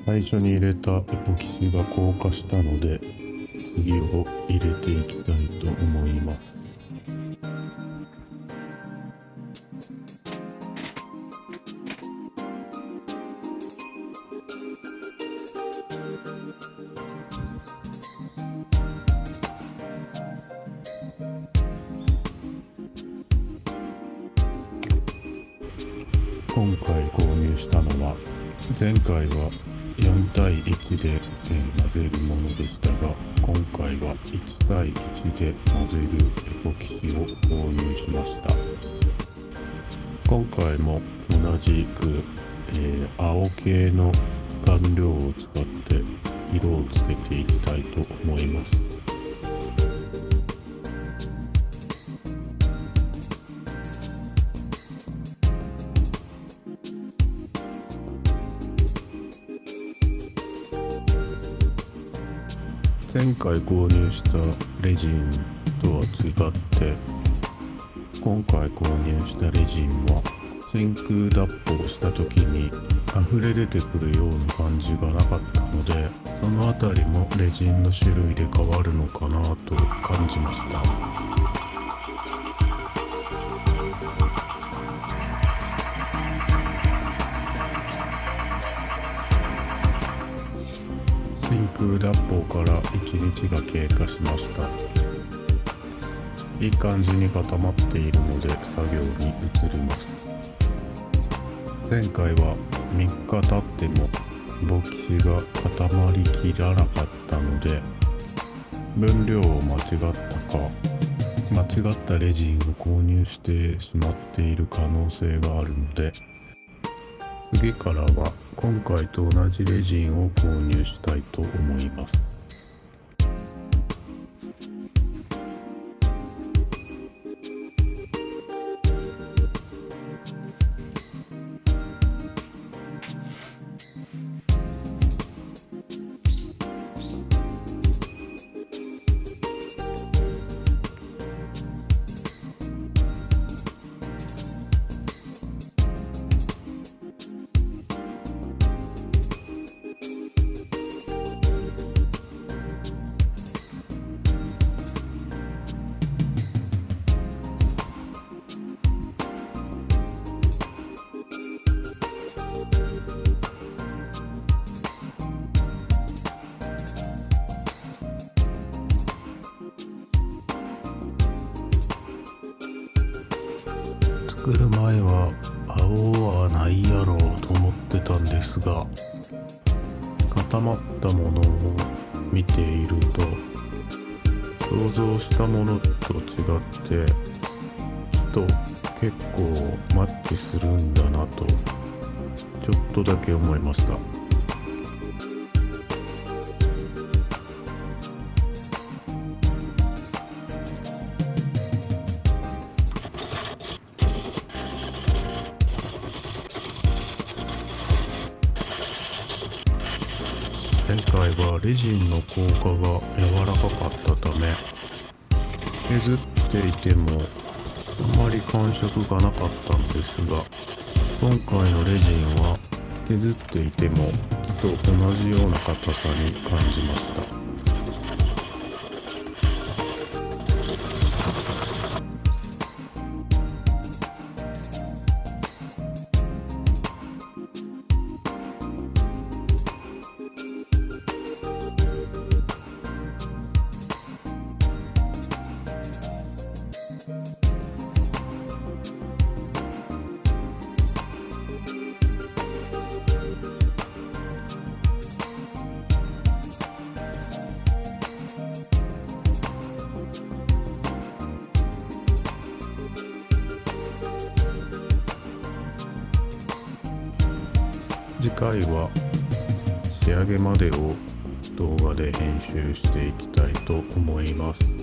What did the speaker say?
最初に入れたエポキシが硬化したので、次を入れていきたいと思います。今回購入したのは、前回は4対1で混ぜるものでしたが、今回は1対1で混ぜるエポキシを購入しました。今回も同じく、青系の顔料を使って色をつけていきたいと思います。前回購入したレジンとは違って、今回購入したレジンは真空脱法した時に溢れ出てくるような感じがなかったので、そのあたりもレジンの種類で変わるのかなと感じました。真空脱法から1日が経過しました。いい感じに固まっているので作業に移ります。前回は3日経ってもエポキシが固まりきらなかったので、分量を間違ったか、間違ったレジンを購入してしまっている可能性があるので、次からは今回と同じレジンを購入したいと思います。作る前は青はないやろうと思ってたんですが、固まったものを見ていると、想像したものと違って木と結構マッチするんだなとちょっとだけ思いました。前回はレジンの効果が柔らかかったため、削っていてもあまり感触がなかったんですが、今回のレジンは削っていても木と同じような硬さに感じました。次回は仕上げまでを動画で編集していきたいと思います。